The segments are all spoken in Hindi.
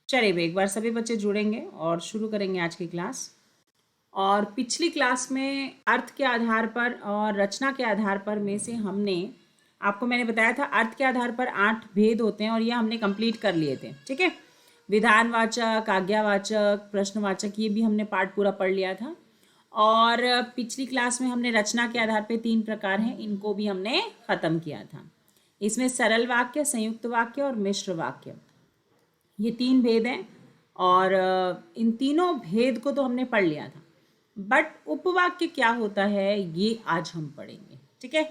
चलिए भाई, एक बार सभी बच्चे जुड़ेंगे और शुरू करेंगे आज की क्लास। और पिछली क्लास में अर्थ के आधार पर और रचना के आधार पर में से हमने आपको मैंने बताया था अर्थ के आधार पर 8 भेद होते हैं और ये हमने कंप्लीट कर लिए थे। ठीक है, विधानवाचक, आज्ञावाचक, प्रश्नवाचक, ये भी हमने पार्ट पूरा पढ़ लिया था। और पिछली क्लास में हमने रचना के आधार पर 3 प्रकार हैं, इनको भी हमने ख़त्म किया था। इसमें सरल वाक्य, संयुक्त वाक्य और मिश्र वाक्य, ये 3 भेद हैं। और इन तीनों भेद को तो हमने पढ़ लिया था, बट उपवाक्य क्या होता है ये आज हम पढ़ेंगे। ठीक है,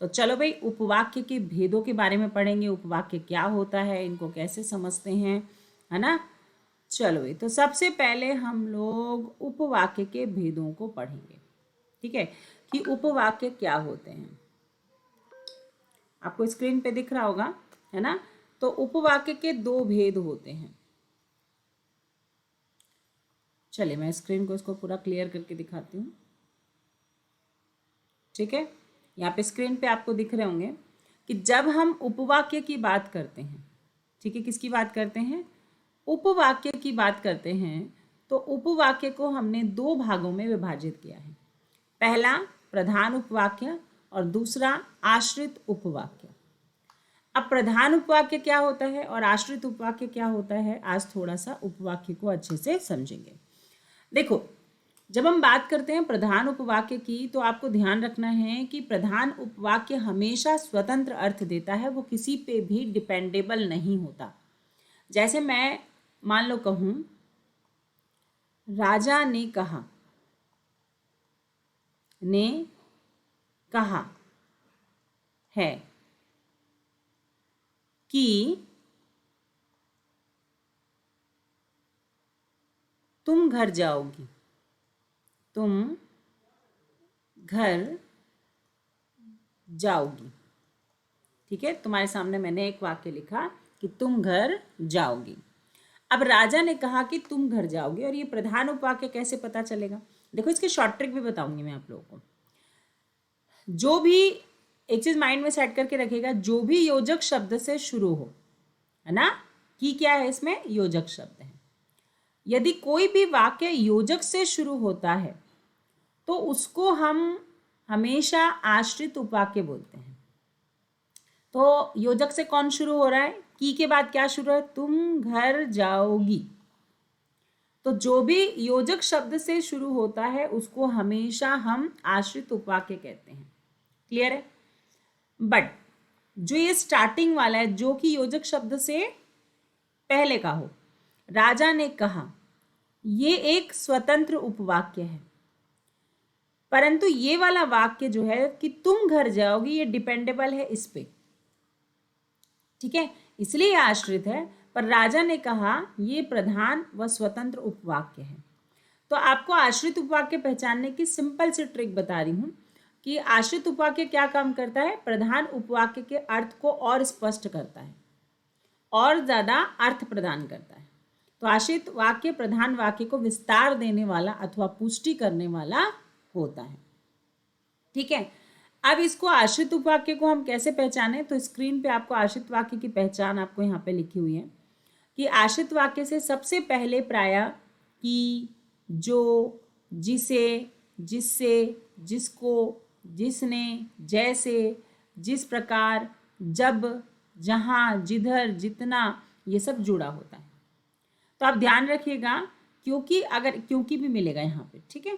तो चलो भाई, उपवाक्य के भेदों के बारे में पढ़ेंगे। उपवाक्य क्या होता है, इनको कैसे समझते हैं, है ना। चलो भाई, तो सबसे पहले हम लोग उपवाक्य के भेदों को पढ़ेंगे। ठीक है, कि उपवाक्य क्या होते हैं। आपको स्क्रीन पे दिख रहा होगा, है ना। तो उपवाक्य के 2 भेद होते हैं। चलिए मैं स्क्रीन को इसको पूरा क्लियर करके दिखाती हूँ। ठीक है, यहाँ पे स्क्रीन पे आपको दिख रहे होंगे कि जब हम उपवाक्य की बात करते हैं, ठीक है, किसकी बात करते हैं, उपवाक्य की बात करते हैं, तो उपवाक्य को हमने 2 भागों में विभाजित किया है। पहला प्रधान उपवाक्य और दूसरा आश्रित उपवाक्य। अब प्रधान उपवाक्य क्या होता है और आश्रित उपवाक्य क्या होता है, आज थोड़ा सा उपवाक्य को अच्छे से समझेंगे। देखो, जब हम बात करते हैं प्रधान उपवाक्य की, तो आपको ध्यान रखना है कि प्रधान उपवाक्य हमेशा स्वतंत्र अर्थ देता है, वो किसी पे भी डिपेंडेबल नहीं होता। जैसे मैं मान लो कहूँ, राजा ने कहा, ने कहा है कि तुम घर जाओगी, तुम घर जाओगी। ठीक है, तुम्हारे सामने मैंने एक वाक्य लिखा कि तुम घर जाओगी। अब राजा ने कहा कि तुम घर जाओगे, और ये प्रधान उपवाक्य कैसे पता चलेगा। देखो, इसकी शॉर्ट ट्रिक भी बताऊंगी मैं आप लोगों को। जो भी एक चीज माइंड में सेट करके रखेगा, जो भी योजक शब्द से शुरू हो, है ना, कि क्या है इसमें योजक शब्द है। यदि कोई भी वाक्य योजक से शुरू होता है तो उसको हम हमेशा आश्रित उपवाक्य बोलते हैं। तो योजक से कौन शुरू हो रहा है, की के बाद क्या शुरू है, तुम घर जाओगी। तो जो भी योजक शब्द से शुरू होता है उसको हमेशा हम आश्रित उपवाक्य कहते हैं। क्लियर है। बट जो ये स्टार्टिंग वाला है, जो कि योजक शब्द से पहले का हो, राजा ने कहा, ये एक स्वतंत्र उपवाक्य है। परंतु ये वाला वाक्य जो है कि तुम घर जाओगी, ये डिपेंडेबल है इस पे। ठीक है, इसलिए आश्रित है। पर राजा ने कहा, ये प्रधान व स्वतंत्र उपवाक्य है। तो आपको आश्रित उपवाक्य पहचानने की सिंपल सी ट्रिक बता रही हूं कि आश्रित उपवाक्य क्या काम करता है, प्रधान उपवाक्य के अर्थ को और स्पष्ट करता है और ज्यादा अर्थ प्रदान करता है। तो आश्रित वाक्य प्रधान वाक्य को विस्तार देने वाला अथवा पुष्टि करने वाला होता है। ठीक है, अब इसको आश्रित उपवाक्य को हम कैसे पहचाने, तो स्क्रीन पे आपको आश्रित वाक्य की पहचान आपको यहाँ पे लिखी हुई है कि आश्रित वाक्य से सबसे पहले प्रायः कि, जो, जिसे, जिससे, जिसको, जिसने, जैसे, जिस प्रकार, जब, जहाँ, जिधर, जितना, ये सब जुड़ा होता है। तो आप ध्यान रखिएगा, क्योंकि अगर क्योंकि भी मिलेगा यहाँ पे, ठीक है,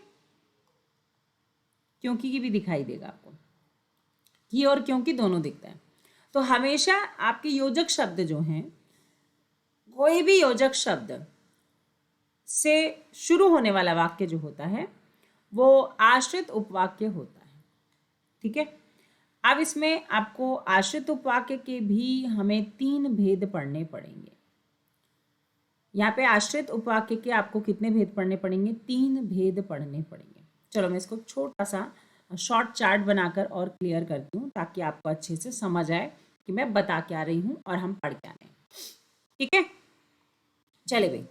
क्योंकि की भी दिखाई देगा आपको, की और क्योंकि दोनों दिखता है। तो हमेशा आपके योजक शब्द जो हैं, कोई भी योजक शब्द से शुरू होने वाला वाक्य जो होता है वो आश्रित उपवाक्य होता है। ठीक है, अब इसमें आपको आश्रित उपवाक्य के भी हमें 3 भेद पढ़ने पड़ेंगे। यहाँ पे आश्रित उपवाक्य के आपको कितने भेद पढ़ने पड़ेंगे, 3 भेद पढ़ने पड़ेंगे। चलो मैं इसको छोटा सा शॉर्ट चार्ट बनाकर और क्लियर करती हूँ ताकि आपको अच्छे से समझ आए कि मैं बता क्या रही हूँ और हम पढ़ क्या रहे हैं। ठीक है, चले भाई,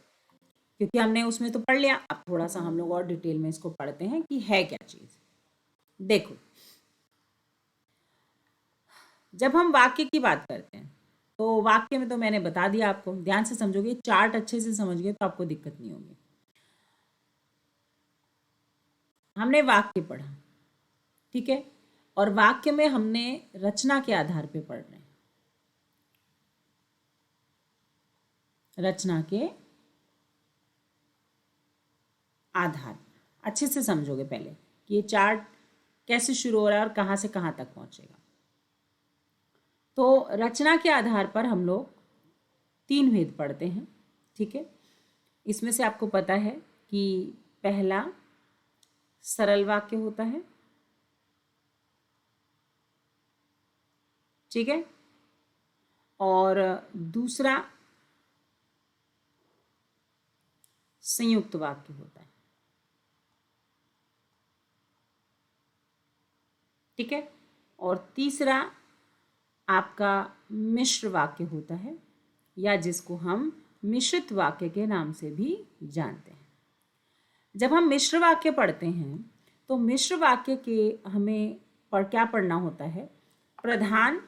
क्योंकि हमने उसमें तो पढ़ लिया, अब थोड़ा सा हम लोग और डिटेल में इसको पढ़ते हैं कि है क्या चीज। देखो, जब हम वाक्य की बात करते हैं तो वाक्य में तो मैंने बता दिया आपको, ध्यान से समझोगे, चार्ट अच्छे से समझ गए तो आपको दिक्कत नहीं होगी। हमने वाक्य पढ़ा, ठीक है, और वाक्य में हमने रचना के आधार पे पढ़ रहे हैं, रचना के आधार। अच्छे से समझोगे पहले कि ये चार्ट कैसे शुरू हो रहा है और कहाँ से कहाँ तक पहुँचेगा। तो रचना के आधार पर हम लोग 3 भेद पढ़ते हैं, ठीक है। इसमें से आपको पता है कि पहला सरल वाक्य होता है, ठीक है, और दूसरा संयुक्त वाक्य होता है, ठीक है, और तीसरा आपका मिश्र वाक्य होता है, या जिसको हम मिश्रित वाक्य के नाम से भी जानते हैं। जब हम मिश्र वाक्य पढ़ते हैं तो मिश्र वाक्य के हमें क्या पढ़ना होता है, प्रधान,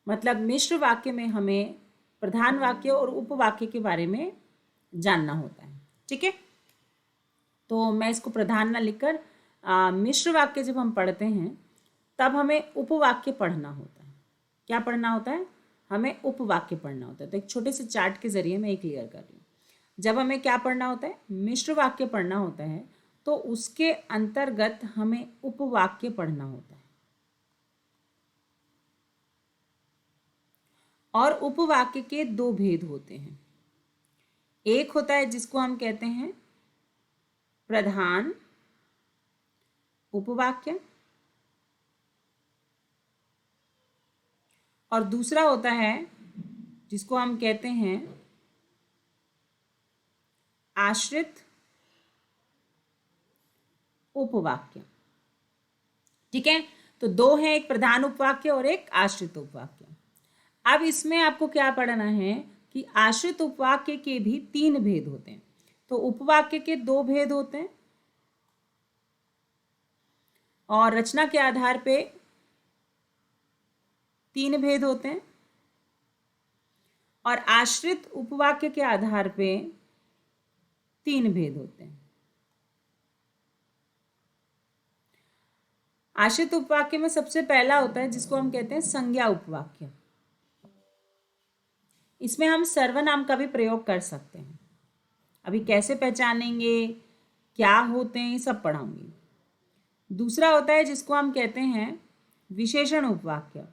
मतलब मिश्र वाक्य में हमें प्रधान वाक्य और उपवाक्य के बारे में जानना होता है, ठीक है। तो मैं इसको प्रधान ना लिखकर मिश्र वाक्य जब हम पढ़ते हैं तब हमें उपवाक्य पढ़ना होता है। क्या पढ़ना होता है? हमें उपवाक्य पढ़ना होता है। तो एक छोटे से चार्ट के जरिए मैं ये क्लियर कर रही हूँ। जब हमें क्या पढ़ना होता है? मिश्र वाक्य पढ़ना होता है, तो उसके अंतर्गत हमें उपवाक्य पढ़ना होता है। और उपवाक्य के 2 भेद होते हैं। एक होता है जिसको हम कहते हैं प्रधान उपवाक्य, और दूसरा होता है जिसको हम कहते हैं आश्रित उपवाक्य, ठीक है। तो 2 हैं, एक प्रधान उपवाक्य और एक आश्रित उपवाक्य। अब इसमें आपको क्या पढ़ना है कि आश्रित उपवाक्य के भी 3 भेद होते हैं। तो उपवाक्य के 2 भेद होते हैं और रचना के आधार पे 3 भेद होते हैं, और आश्रित उपवाक्य के आधार पे 3 भेद होते हैं। आश्रित उपवाक्य में सबसे पहला होता है जिसको हम कहते हैं संज्ञा उपवाक्य। इसमें हम सर्वनाम का भी प्रयोग कर सकते हैं। अभी कैसे पहचानेंगे, क्या होते हैं, सब पढ़ाऊंगी। दूसरा होता है जिसको हम कहते हैं विशेषण उपवाक्य।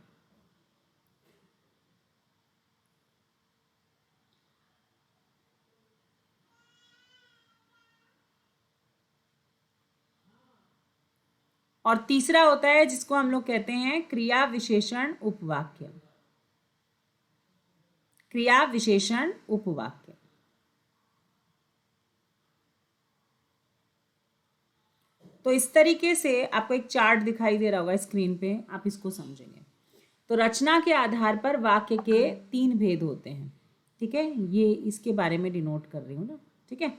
और तीसरा होता है जिसको हम लोग कहते हैं क्रिया विशेषण उपवाक्य। क्रिया विशेषण उपवाक्य। तो इस तरीके से आपको एक चार्ट दिखाई दे रहा होगा स्क्रीन पे, आप इसको समझेंगे। तो रचना के आधार पर वाक्य के 3 भेद होते हैं, ठीक है। ये इसके बारे में डिनोट कर रही हूँ ना, ठीक है।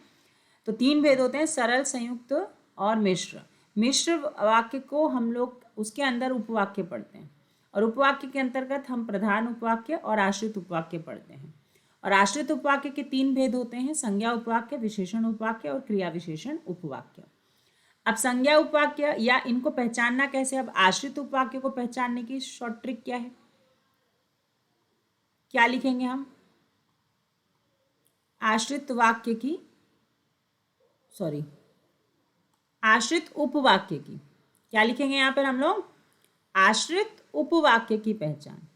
तो 3 भेद होते हैं, सरल, संयुक्त और मिश्र। मिश्र वाक्य को हम लोग उसके अंदर उपवाक्य पढ़ते हैं, और उपवाक्य के अंतर्गत हम प्रधान उपवाक्य और आश्रित उपवाक्य पढ़ते हैं। और आश्रित उपवाक्य के 3 भेद होते हैं, संज्ञा उपवाक्य, विशेषण उपवाक्य और क्रिया विशेषण उपवाक्य। अब संज्ञा उपवाक्य या इनको पहचानना कैसे, अब आश्रित उपवाक्य को पहचानने की शॉर्ट ट्रिक क्या है, क्या लिखेंगे हम? आश्रित वाक्य की, सॉरी, आश्रित उपवाक्य की क्या लिखेंगे यहां पर हम लोग? आश्रित उपवाक्य की पहचान।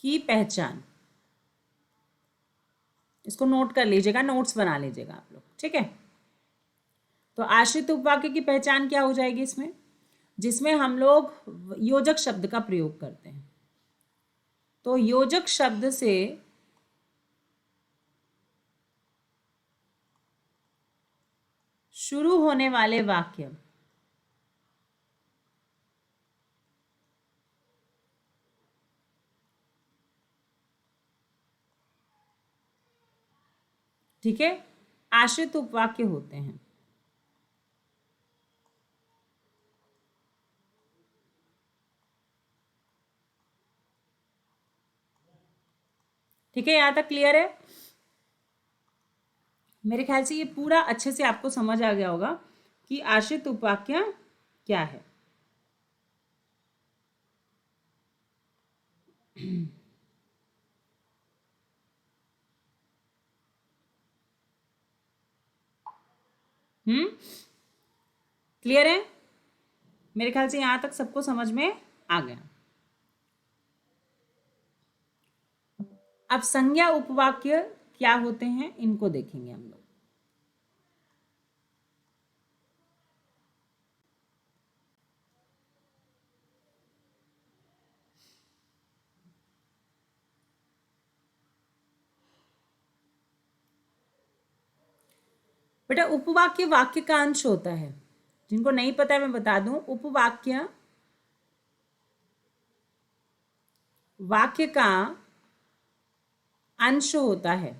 की पहचान, इसको नोट कर लीजिएगा, नोट्स बना लीजिएगा आप लोग, ठीक है। तो आश्रित उपवाक्य की पहचान क्या हो जाएगी इसमें? जिसमें हम लोग योजक शब्द का प्रयोग करते हैं। तो योजक शब्द से शुरू होने वाले वाक्य ठीक है, आश्रित उपवाक्य होते हैं। ठीक है, यहां तक क्लियर है? मेरे ख्याल से ये पूरा अच्छे से आपको समझ आ गया होगा कि आश्रित उपवाक्य क्या है। क्लियर है? मेरे ख्याल से यहां तक सबको समझ में आ गया। अब संज्ञा उपवाक्य क्या होते हैं इनको देखेंगे हम लोग। बेटा उपवाक्य वाक्य का अंश होता है। जिनको नहीं पता है मैं बता दूं, उपवाक्य वाक्य का अंश होता है।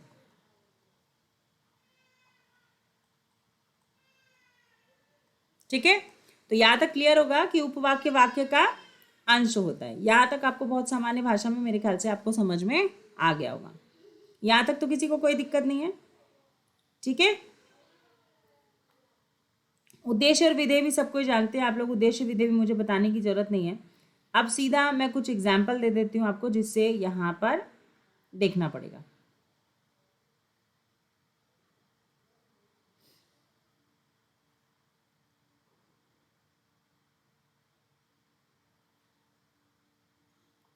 ठीक है, तो यहां तक क्लियर होगा कि उपवाक्य वाक्य का अंश होता है। यहां तक आपको बहुत सामान्य भाषा में मेरे ख्याल से आपको समझ में आ गया होगा। यहां तक तो किसी को कोई दिक्कत नहीं है? ठीक है, उद्देश्य और विधेय भी सब कोई जानते हैं आप लोग। उद्देश्य विधेय भी मुझे बताने की जरूरत नहीं है। अब सीधा मैं कुछ एग्जाम्पल दे देती हूँ आपको, जिससे यहाँ पर देखना पड़ेगा।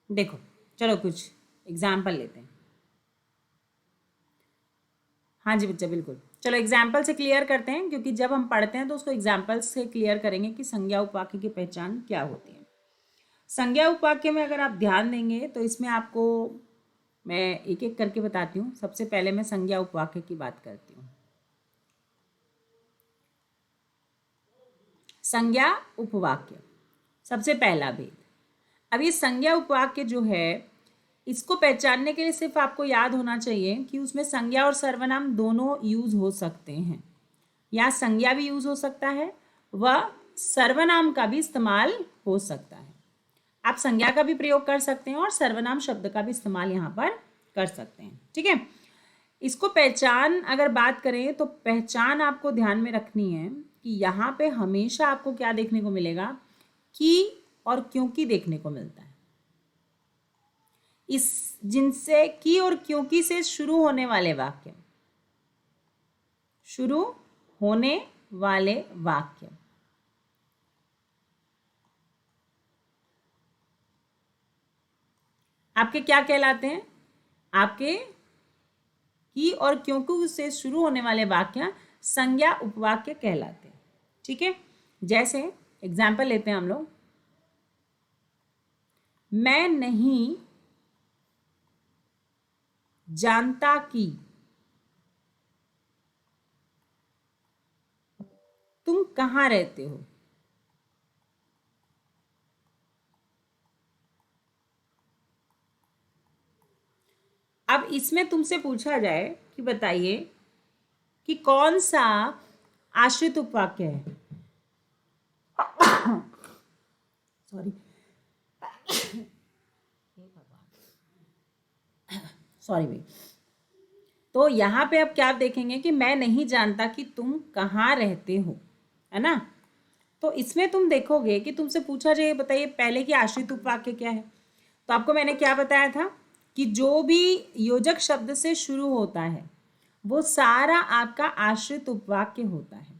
देखो, चलो कुछ एग्जाम्पल लेते हैं। हाँ जी बच्चा, बिल्कुल। चलो एग्जाम्पल से क्लियर करते हैं, क्योंकि जब हम पढ़ते हैं तो उसको एग्जाम्पल से क्लियर करेंगे कि संज्ञा उपवाक्य की पहचान क्या होती है। संज्ञा उपवाक्य में अगर आप ध्यान देंगे तो इसमें आपको मैं एक एक करके बताती हूँ। सबसे पहले मैं संज्ञा उपवाक्य की बात करती हूँ। संज्ञा उपवाक्य, सबसे पहला भेद। अब ये संज्ञा उपवाक्य जो है, इसको पहचानने के लिए सिर्फ आपको याद होना चाहिए कि उसमें संज्ञा और सर्वनाम दोनों यूज हो सकते हैं। या संज्ञा भी यूज हो सकता है व सर्वनाम का भी इस्तेमाल हो सकता है। आप संज्ञा का भी प्रयोग कर सकते हैं और सर्वनाम शब्द का भी इस्तेमाल यहाँ पर कर सकते हैं। ठीक है, इसको पहचान अगर बात करें तो पहचान आपको ध्यान में रखनी है कि यहाँ पे हमेशा आपको क्या देखने को मिलेगा, कि और क्योंकि देखने को मिलता है। इस जिनसे की और क्योंकि से शुरू होने वाले वाक्य, शुरू होने वाले वाक्य आपके क्या कहलाते हैं? आपके की और क्योंकि से शुरू होने वाले वाक्य संज्ञा उपवाक्य कहलाते हैं। ठीक है, जैसे एग्जाम्पल लेते हैं हम लोग। मैं नहीं जानता कि तुम कहाँ रहते हो। अब इसमें तुमसे पूछा जाए कि बताइए कि कौन सा आश्रित उपवाक्य है। सॉरी, सॉरी भाई। तो यहाँ पे अब क्या देखेंगे कि मैं नहीं जानता कि तुम कहाँ रहते हो, है ना। तो इसमें तुम देखोगे कि तुमसे पूछा जाए बताइए पहले कि आश्रित उपवाक्य क्या है। तो आपको मैंने क्या बताया था कि जो भी योजक शब्द से शुरू होता है वो सारा आपका आश्रित उपवाक्य होता है।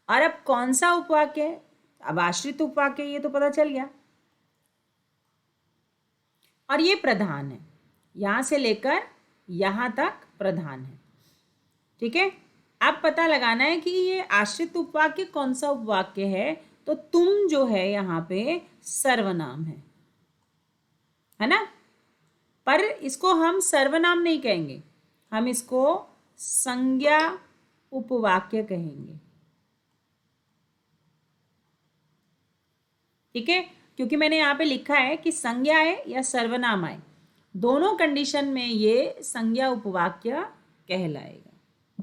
और अब कौन सा उपवाक्य है? अब आश्रित उपवाक्य ये तो पता चल गया, और ये प्रधान है, यहां से लेकर यहां तक प्रधान है। ठीक है, अब पता लगाना है कि ये आश्रित उपवाक्य कौन सा उपवाक्य है। तो तुम जो है यहाँ पे सर्वनाम है ना। पर इसको हम सर्वनाम नहीं कहेंगे, हम इसको संज्ञा उपवाक्य कहेंगे। ठीक है, क्योंकि मैंने यहाँ पे लिखा है कि संज्ञा आए या सर्वनाम आए, दोनों कंडीशन में ये संज्ञा उपवाक्य कहलाएगा।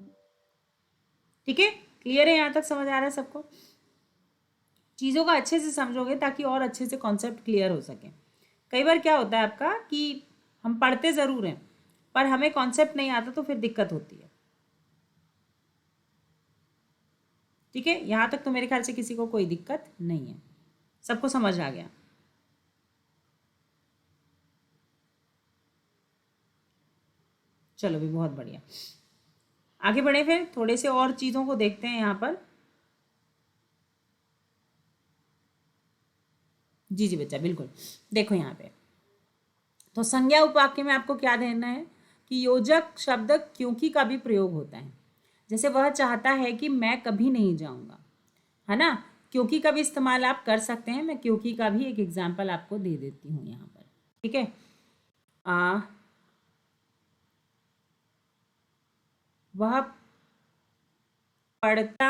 ठीक है, क्लियर है? यहाँ तक समझ आ रहा है सबको? चीज़ों को अच्छे से समझोगे ताकि और अच्छे से कॉन्सेप्ट क्लियर हो सके। कई बार क्या होता है आपका कि हम पढ़ते ज़रूर हैं पर हमें कॉन्सेप्ट नहीं आता तो फिर दिक्कत होती है। ठीक है, यहाँ तक तो मेरे ख्याल से किसी को कोई दिक्कत नहीं है, सबको समझ आ गया। चलो भी, बहुत बढ़िया। आगे बढ़े, फिर थोड़े से और चीज़ों को देखते हैं यहाँ पर। जी जी बच्चा, बिल्कुल। देखो यहाँ पे तो संज्ञा उपवाक्य में आपको क्या देना है कि योजक शब्द क्योंकि का भी प्रयोग होता है। जैसे वह चाहता है कि मैं कभी नहीं जाऊंगा, है ना, क्योंकि का भी इस्तेमाल आप कर सकते हैं। मैं क्योंकि का भी एक एग्जाम्पल आपको दे देती हूँ यहाँ पर। ठीक है, आ वह पढ़ता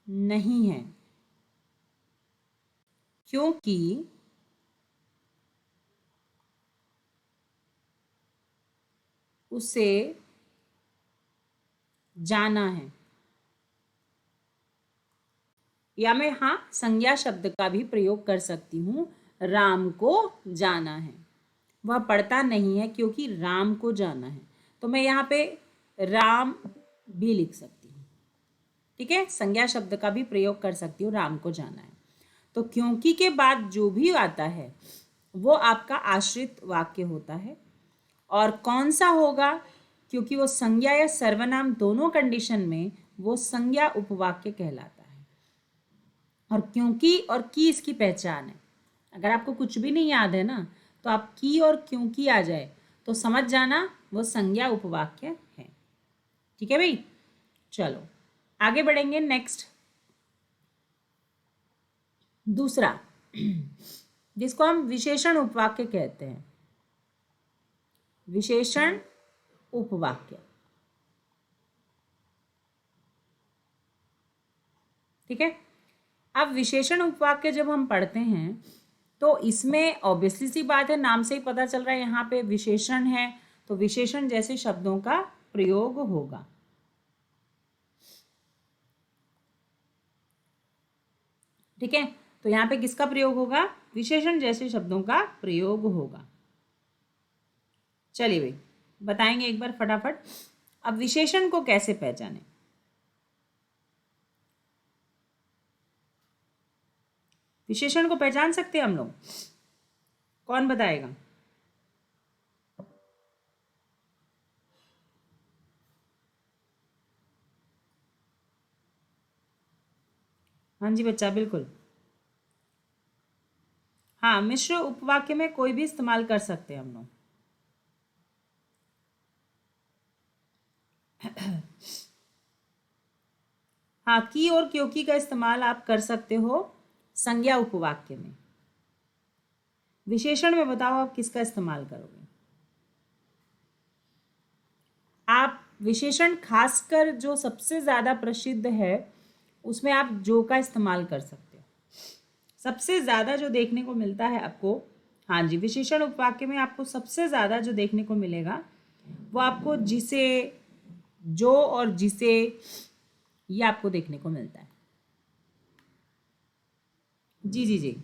नहीं है क्योंकि उसे जाना है। या मैं, हाँ, संज्ञा शब्द का भी प्रयोग कर सकती हूँ, राम को जाना है। वह पढ़ता नहीं है क्योंकि राम को जाना है, तो मैं यहाँ पे राम भी लिख सकती हूँ। ठीक है, संज्ञा शब्द का भी प्रयोग कर सकती हूँ, राम को जाना है। तो क्योंकि के बाद जो भी आता है वो आपका आश्रित वाक्य होता है। और कौन सा होगा, क्योंकि वो संज्ञा या सर्वनाम दोनों कंडीशन में वो संज्ञा उपवाक्य कहलाता है। और क्योंकि और की इसकी पहचान है। अगर आपको कुछ भी नहीं याद है ना, तो आप की और क्योंकि आ जाए तो समझ जाना वो संज्ञा उपवाक्य है। ठीक है भाई, चलो आगे बढ़ेंगे। नेक्स्ट, दूसरा, जिसको हम विशेषण उपवाक्य कहते हैं। विशेषण उपवाक्य, ठीक है। अब विशेषण उपवाक्य जब हम पढ़ते हैं तो इसमें ऑब्वियसली सी बात है, नाम से ही पता चल रहा है यहाँ पे विशेषण है, तो विशेषण जैसे शब्दों का प्रयोग होगा। ठीक है, तो यहाँ पे किसका प्रयोग होगा, विशेषण जैसे शब्दों का प्रयोग होगा। चलिए भाई, बताएंगे एक बार फटाफट। अब विशेषण को कैसे पहचाने, विशेषण को पहचान सकते हैं हम लोग? कौन बताएगा? हाँ जी बच्चा, बिल्कुल। हाँ, मिश्र उपवाक्य में कोई भी इस्तेमाल कर सकते हैं हम लोग। हाँ, की और क्योंकि का इस्तेमाल आप कर सकते हो संज्ञा उपवाक्य में। विशेषण में बताओ आप किसका इस्तेमाल करोगे? आप विशेषण खासकर जो सबसे ज़्यादा प्रसिद्ध है उसमें आप जो का इस्तेमाल कर सकते हो। सबसे ज़्यादा जो देखने को मिलता है आपको, हाँ जी, विशेषण उपवाक्य में आपको सबसे ज़्यादा जो देखने को मिलेगा वो आपको जिसे, जो और जिसे, ये आपको देखने को मिलता है। जी जी जी,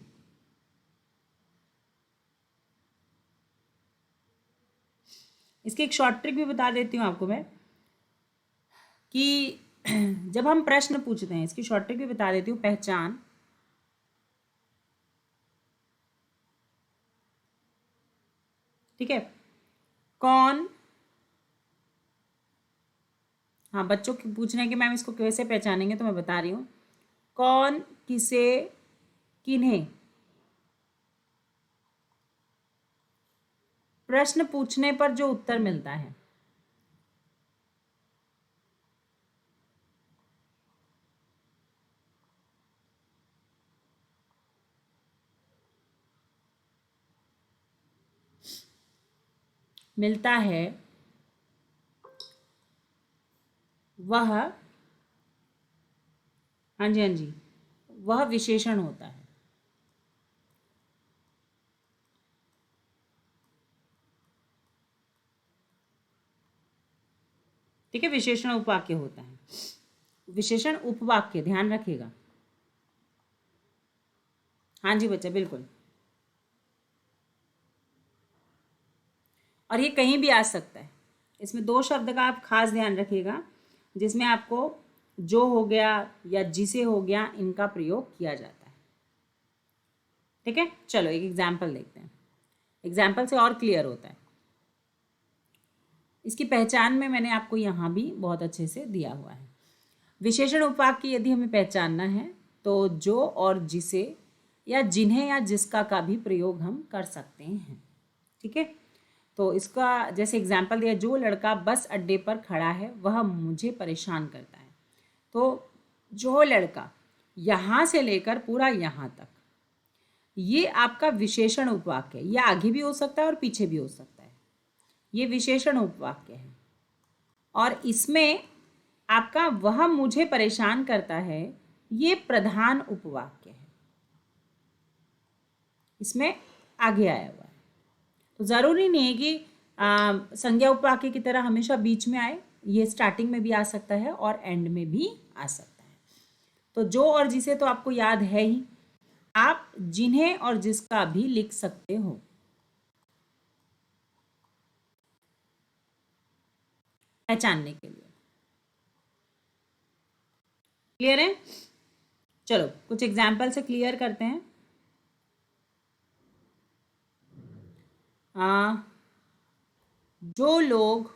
इसकी एक शॉर्ट ट्रिक भी बता देती हूँ आपको मैं कि जब हम प्रश्न पूछते हैं, इसकी शॉर्ट ट्रिक भी बता देती हूँ। पहचान, ठीक है, कौन, हाँ बच्चों की पूछ रहे हैं कि मैम इसको कैसे पहचानेंगे, तो मैं बता रही हूँ। कौन, किसे, किन्हें, प्रश्न पूछने पर जो उत्तर मिलता है। मिलता है वह, हाँ जी हाँ जी, वह विशेषण होता है। ठीक है, विशेषण उपवाक्य होता है। विशेषण उपवाक्य, ध्यान रखिएगा। हाँ जी बच्चा, बिल्कुल। और ये कहीं भी आ सकता है। इसमें दो शब्द का आप खास ध्यान रखिएगा, जिसमें आपको जो हो गया या जिसे हो गया, इनका प्रयोग किया जाता है। ठीक है, चलो एक एग्जाम्पल देखते हैं। एग्जाम्पल से और क्लियर होता है। इसकी पहचान में मैंने आपको यहाँ भी बहुत अच्छे से दिया हुआ है। विशेषण उपवाक्य की यदि हमें पहचानना है तो जो और जिसे या जिन्हें या जिसका का भी प्रयोग हम कर सकते हैं। ठीक है, तो इसका जैसे एग्जाम्पल दिया, जो लड़का बस अड्डे पर खड़ा है वह मुझे परेशान करता है। तो जो लड़का यहाँ से लेकर पूरा यहाँ तक, ये आपका विशेषण उपवाक्य है। ये आगे भी हो सकता है और पीछे भी हो सकता है। ये विशेषण उपवाक्य है और इसमें आपका वह मुझे परेशान करता है, ये प्रधान उपवाक्य है। इसमें आगे आया हुआ है। तो ज़रूरी नहीं है कि संज्ञा उपवाक्य की तरह हमेशा बीच में आए। ये स्टार्टिंग में भी आ सकता है और एंड में भी आ सकता है। तो जो और जिसे तो आपको याद है ही, आप जिन्हें और जिसका भी लिख सकते हो पहचानने के लिए। क्लियर है? चलो कुछ एग्जाम्पल से क्लियर करते हैं। जो लोग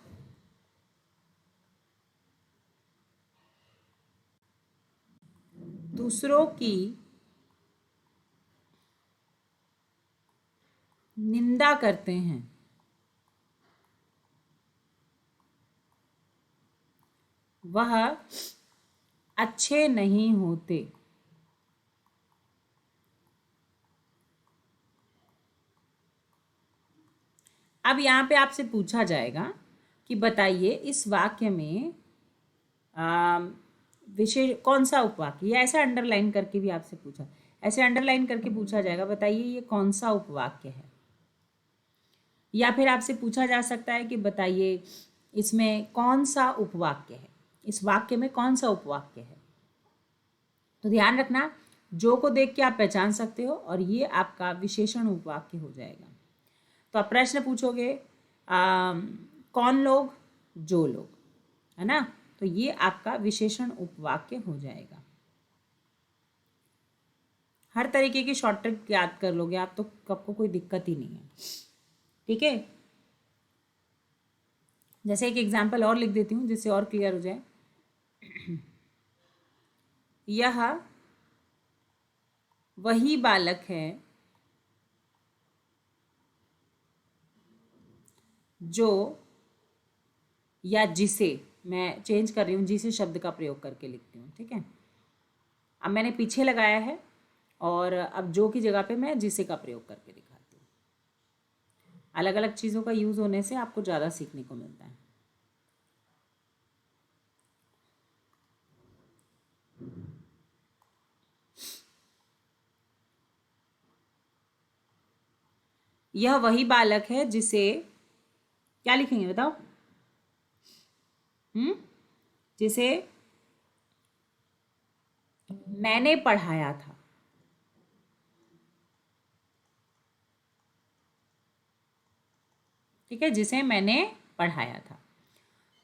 दूसरों की निंदा करते हैं वह अच्छे नहीं होते। अब यहाँ पे आपसे पूछा जाएगा कि बताइए इस वाक्य में विशेष कौन सा उपवाक्य, या ऐसा अंडरलाइन करके भी आपसे पूछा, ऐसे अंडरलाइन करके पूछा जाएगा, बताइए ये कौन सा उपवाक्य है। या फिर आपसे पूछा जा सकता है कि बताइए इसमें कौन सा उपवाक्य है, इस वाक्य में कौन सा उपवाक्य है। तो ध्यान रखना, जो को देख के आप पहचान सकते हो और ये आपका विशेषण उपवाक्य हो जाएगा। तो आप प्रश्न पूछोगे कौन लोग, जो लोग, है ना, तो ये आपका विशेषण उपवाक्य हो जाएगा। हर तरीके की शॉर्ट ट्रिक याद कर लोगे आप तो आपको कोई दिक्कत ही नहीं है। ठीक है, जैसे एक एग्जाम्पल और लिख देती हूँ जिससे और क्लियर हो जाए। यह वही बालक है जो या जिसे, मैं चेंज कर रही हूँ, जिसे शब्द का प्रयोग करके लिखती हूँ। ठीक है, अब मैंने पीछे लगाया है और अब जो की जगह पे मैं जिसे का प्रयोग करके दिखाती हूँ। अलग अलग चीज़ों का यूज़ होने से आपको ज़्यादा सीखने को मिलता है। यह वही बालक है जिसे, क्या लिखेंगे बताओ? जिसे मैंने पढ़ाया था। ठीक है, जिसे मैंने पढ़ाया था।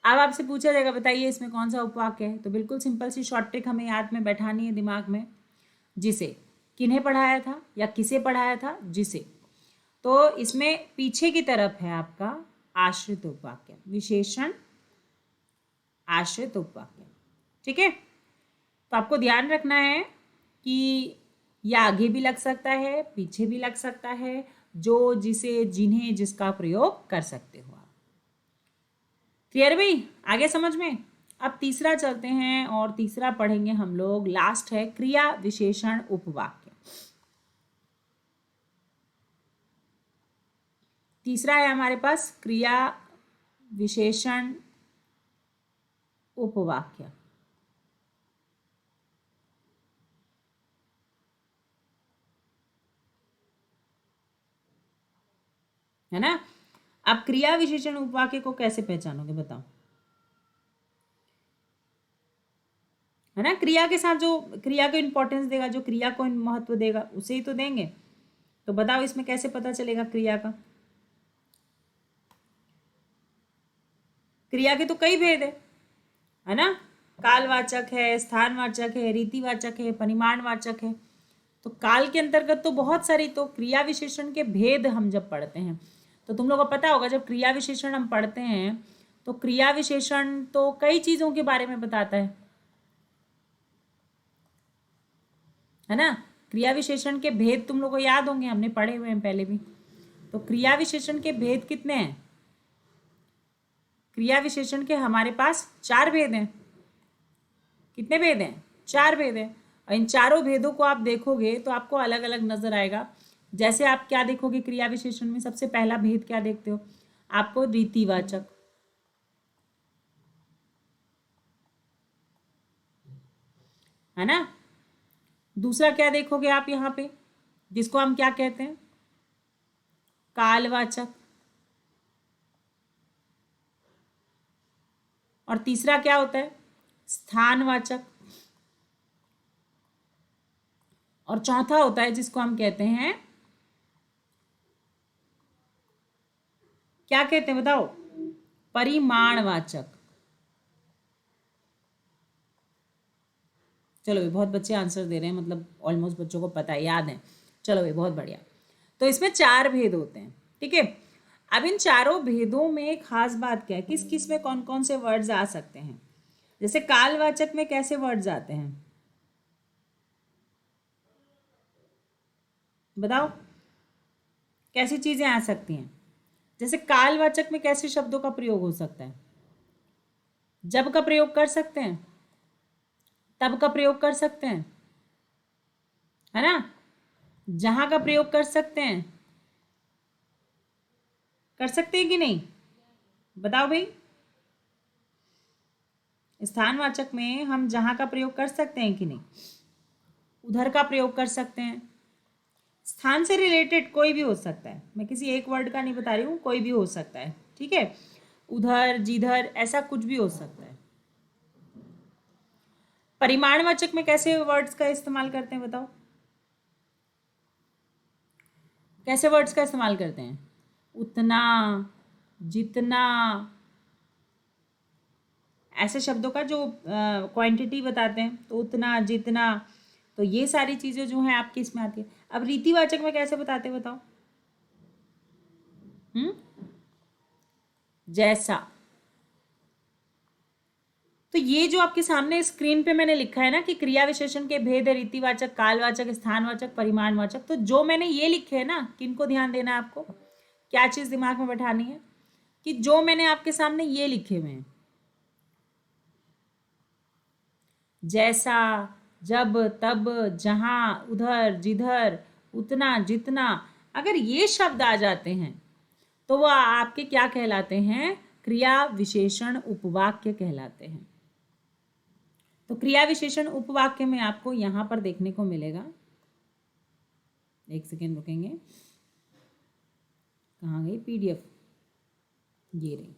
अब आपसे पूछा जाएगा बताइए इसमें कौन सा उपवाक्य है। तो बिल्कुल सिंपल सी शॉर्ट ट्रिक हमें याद में बैठानी है दिमाग में। जिसे किन्हें पढ़ाया था या किसे पढ़ाया था, जिसे। तो इसमें पीछे की तरफ है आपका आश्रित उपवाक्य, विशेषण आश्रित उपवाक्य। ठीक है, तो आपको ध्यान रखना है कि यह आगे भी लग सकता है, पीछे भी लग सकता है, जो, जिसे, जिन्हें, जिसका प्रयोग कर सकते हो आप। क्लियर भाई, आगे समझ में? अब तीसरा चलते हैं और तीसरा पढ़ेंगे हम लोग, लास्ट है क्रिया विशेषण उपवाक्य। तीसरा है हमारे पास क्रिया विशेषण उपवाक्य। है ना? अब क्रिया विशेषण उपवाक्य को कैसे पहचानोगे बताओ? है ना। क्रिया के साथ जो क्रिया को इम्पोर्टेंस देगा, जो क्रिया को महत्व देगा, उसे ही तो देंगे। तो बताओ इसमें कैसे पता चलेगा क्रिया का। क्रिया के तो कई भेद है ना। कालवाचक है, स्थानवाचक है, रीतिवाचक है, परिमाणवाचक है। तो काल के अंतर्गत तो बहुत सारी, तो क्रिया विशेषण के भेद हम जब पढ़ते हैं तो तुम लोगों को पता होगा, जब क्रिया विशेषण हम पढ़ते हैं तो क्रिया विशेषण तो कई चीजों के बारे में बताता है ना। क्रिया विशेषण के भेद तुम लोग को याद होंगे, हमने पढ़े हुए हैं पहले भी। तो क्रिया विशेषण के भेद कितने हैं? क्रिया विशेषण के हमारे पास 4 भेद हैं। कितने भेद हैं? 4 भेद हैं। और इन चारों भेदों को आप देखोगे तो आपको अलग अलग नजर आएगा। जैसे आप क्या देखोगे क्रिया विशेषण में, सबसे पहला भेद क्या देखते हो? आपको रीतिवाचक, है ना। दूसरा क्या देखोगे आप यहाँ पे, जिसको हम क्या कहते हैं? कालवाचक। और तीसरा क्या होता है? स्थानवाचक। और चौथा होता है जिसको हम कहते हैं, क्या कहते हैं बताओ? परिमाणवाचक। चलो भाई, बहुत बच्चे आंसर दे रहे हैं, मतलब ऑलमोस्ट बच्चों को पता है, याद है। चलो भाई, बहुत बढ़िया। तो इसमें 4 भेद होते हैं, ठीक है। अब इन चारों भेदों में खास बात क्या है, किस किस में कौन कौन से वर्ड्स आ सकते हैं? जैसे कालवाचक में कैसे वर्ड्स आते हैं बताओ, कैसी चीजें आ सकती हैं? जैसे कालवाचक में कैसे शब्दों का प्रयोग हो सकता है? जब का प्रयोग कर सकते हैं, तब का प्रयोग कर सकते हैं, है ना। जहां का प्रयोग कर सकते हैं, कर सकते हैं कि नहीं? बताओ भाई। स्थानवाचक में हम जहां का प्रयोग कर सकते हैं कि नहीं? उधर का प्रयोग कर सकते हैं। स्थान से रिलेटेड कोई भी हो सकता है, मैं किसी एक वर्ड का नहीं बता रही हूँ, कोई भी हो सकता है, ठीक है। उधर जिधर ऐसा कुछ भी हो सकता है। परिमाणवाचक में कैसे वर्ड्स का इस्तेमाल करते हैं बताओ? कैसे वर्ड्स का इस्तेमाल करते हैं? उतना, जितना, ऐसे शब्दों का जो क्वांटिटी बताते हैं, तो उतना, जितना। तो ये सारी चीजें जो हैं आपकी इसमें आती है। अब रीतिवाचक में कैसे बताते हैं बताओ? जैसा। तो ये जो आपके सामने स्क्रीन पे मैंने लिखा है ना कि क्रिया विशेषण के भेद है, रीतिवाचक, कालवाचक, स्थानवाचक, परिमाणवाचक, तो जो मैंने ये लिखे है ना, किनको ध्यान देना है आपको, क्या चीज दिमाग में बैठानी है, कि जो मैंने आपके सामने ये लिखे हुए हैं, जैसा, जब, तब, जहां, उधर, जिधर, उतना, जितना, अगर ये शब्द आ जाते हैं तो वह आपके क्या कहलाते हैं? क्रिया विशेषण उपवाक्य कहलाते हैं। तो क्रिया विशेषण उपवाक्य में आपको यहां पर देखने को मिलेगा, एक सेकेंड रुकेंगे, कहाँ गई पीडीएफ, ये रही।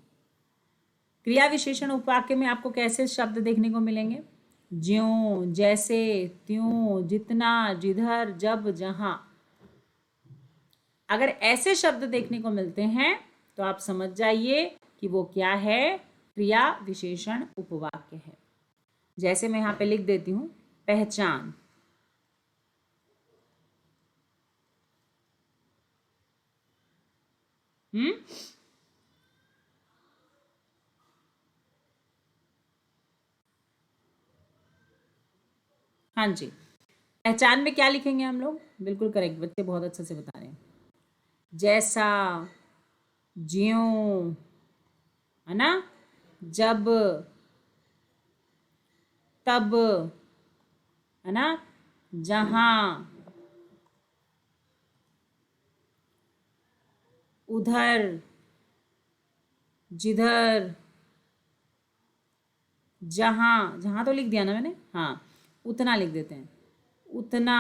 क्रिया विशेषण उपवाक्य में आपको कैसे शब्द देखने को मिलेंगे? ज्यों, जैसे, त्यों, जितना, जिधर, जब, जहां। अगर ऐसे शब्द देखने को मिलते हैं तो आप समझ जाइए कि वो क्या है? क्रिया विशेषण उपवाक्य है। जैसे मैं यहां पे लिख देती हूं, पहचान। हाँ जी, पहचान में क्या लिखेंगे हम लोग? बिल्कुल करेक्ट, बच्चे बहुत अच्छे से बता रहे हैं। जैसा, ज्यों, है ना, जब, तब, है ना, जहां, उधर, जिधर, जहां, जहां तो लिख दिया ना मैंने, हाँ, उतना लिख देते हैं, उतना,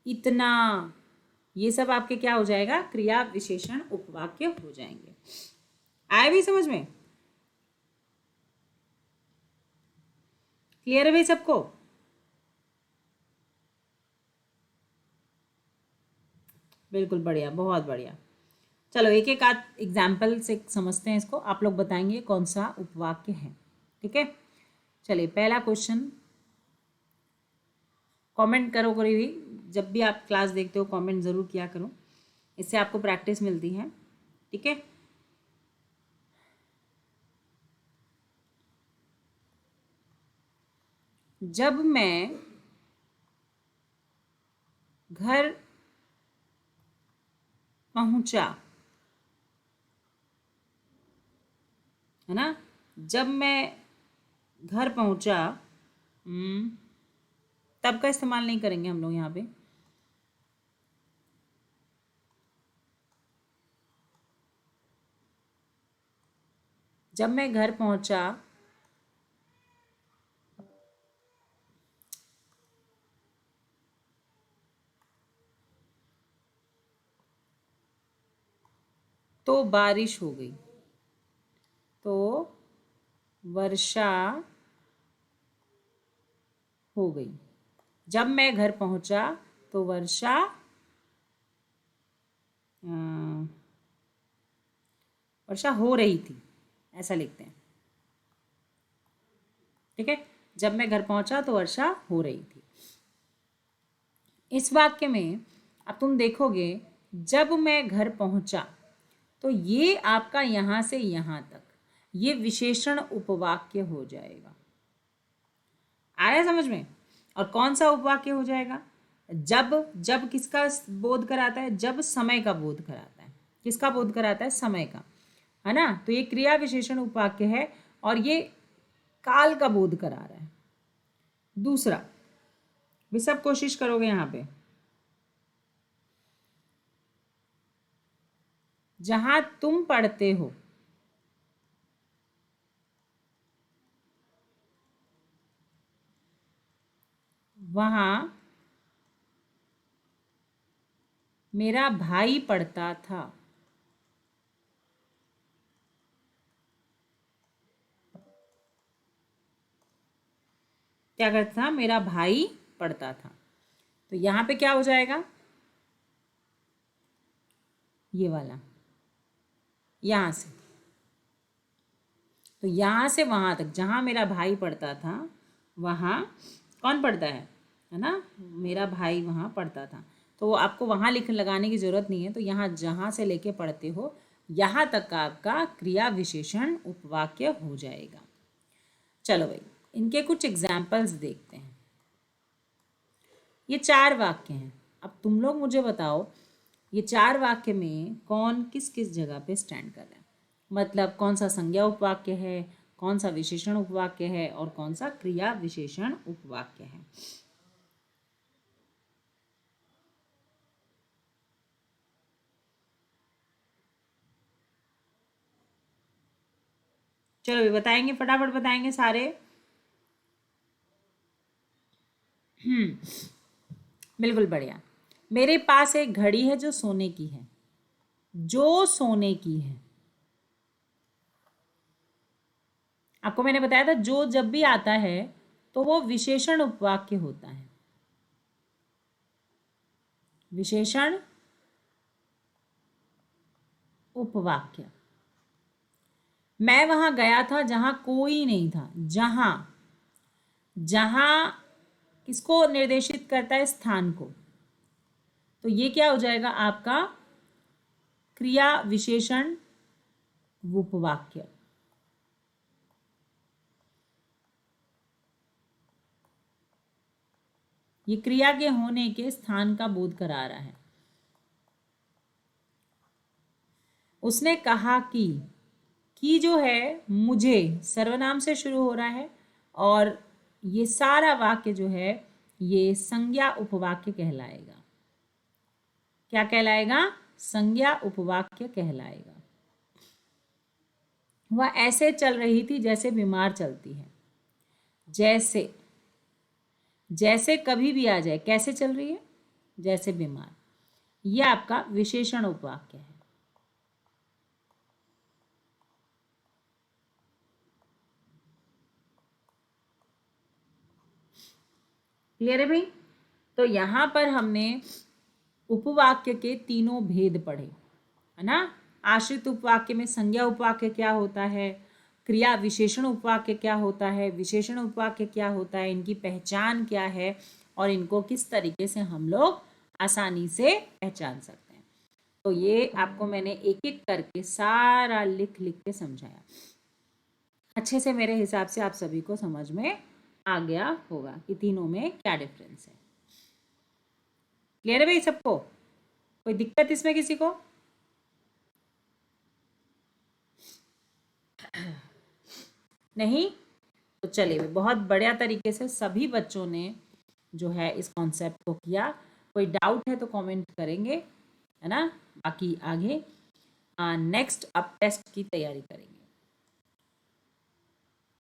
इतना, ये सब आपके क्या हो जाएगा? क्रिया विशेषण उपवाक्य हो जाएंगे। आए भी समझ में? क्लियर है भाई सबको? बिल्कुल बढ़िया, बहुत बढ़िया। चलो एक एक आध एग्जाम्पल से समझते हैं इसको। आप लोग बताएंगे कौन सा उपवाक्य है। ठीक है, चलिए पहला क्वेश्चन। कमेंट करो कोई भी, जब भी आप क्लास देखते हो कमेंट ज़रूर किया करो, इससे आपको प्रैक्टिस मिलती है। ठीक है, जब मैं घर पहुंचा, है ना, जब मैं घर पहुंचा, तब का इस्तेमाल नहीं करेंगे हम लोग यहाँ पे। जब मैं घर पहुंचा तो बारिश हो गई, तो वर्षा हो गई। जब मैं घर पहुंचा तो वर्षा हो रही थी, ऐसा लिखते हैं। ठीक है, जब मैं घर पहुंचा तो वर्षा हो रही थी। इस वाक्य में अब तुम देखोगे, जब मैं घर पहुंचा, तो ये आपका यहां से यहां तक ये विशेषण उपवाक्य हो जाएगा। आया समझ में? और कौन सा उपवाक्य हो जाएगा? जब, जब किसका बोध कराता है? जब समय का बोध कराता है। किसका बोध कराता है? समय का, है ना। तो ये क्रिया विशेषण उपवाक्य है और ये काल का बोध करा रहा है। दूसरा भी सब कोशिश करोगे यहां पे, जहां तुम पढ़ते हो वहां मेरा भाई पढ़ता था। क्या करता था? मेरा भाई पढ़ता था। तो यहां पे क्या हो जाएगा? ये वाला, यहां से, तो यहां से वहां तक जहां मेरा भाई पढ़ता था, वहां कौन पढ़ता है ना, मेरा भाई वहां पढ़ता था। तो आपको वहां लिख लगाने की जरूरत नहीं है। तो यहाँ जहां से लेके पढ़ते हो यहाँ तक का आपका क्रिया विशेषण उपवाक्य हो जाएगा। चलो भाई, इनके कुछ एग्जाम्पल्स देखते हैं। ये 4 वाक्य हैं। अब तुम लोग मुझे बताओ, ये 4 वाक्य में कौन किस किस जगह पे स्टैंड कर रहा है, मतलब कौन सा संज्ञा उपवाक्य है, कौन सा विशेषण उपवाक्य है और कौन सा क्रिया विशेषण उपवाक्य है। चलो ये बताएंगे, फटाफट बताएंगे सारे। बिल्कुल बढ़िया। मेरे पास एक घड़ी है जो सोने की है, जो सोने की है। आपको मैंने बताया था जो जब भी आता है तो वो विशेषण उपवाक्य होता है। विशेषण उपवाक्य। मैं वहां गया था जहां कोई नहीं था। जहां, जहां किसको निर्देशित करता है? स्थान को। तो ये क्या हो जाएगा आपका? क्रिया विशेषण उपवाक्य। ये क्रिया के होने के स्थान का बोध करा रहा है। उसने कहा कि जो है मुझे सर्वनाम से शुरू हो रहा है और ये सारा वाक्य जो है ये संज्ञा उपवाक्य कहलाएगा। क्या कहलाएगा? संज्ञा उपवाक्य कहलाएगा। वह ऐसे चल रही थी जैसे बीमार चलती है। जैसे, जैसे कभी भी आ जाए, कैसे चल रही है? जैसे बीमार। यह आपका विशेषण उपवाक्य है। क्लियर है भाई? तो यहाँ पर हमने उपवाक्य के तीनों भेद पढ़े, है ना। आश्रित उपवाक्य में संज्ञा उपवाक्य क्या होता है, क्रिया विशेषण उपवाक्य क्या होता है, विशेषण उपवाक्य क्या होता है, इनकी पहचान क्या है और इनको किस तरीके से हम लोग आसानी से पहचान सकते हैं। तो ये आपको मैंने एक एक करके सारा लिख लिख के समझाया। अच्छे से मेरे हिसाब से आप सभी को समझ में आ गया होगा कि तीनों में क्या डिफरेंस है। क्लियर है भाई सबको? कोई दिक्कत इसमें किसी को? नहीं? तो चलिए, बहुत बढ़िया तरीके से सभी बच्चों ने जो है इस कॉन्सेप्ट को किया। कोई डाउट है तो कमेंट करेंगे, है ना। बाकी आगे नेक्स्ट अब टेस्ट की तैयारी करेंगे।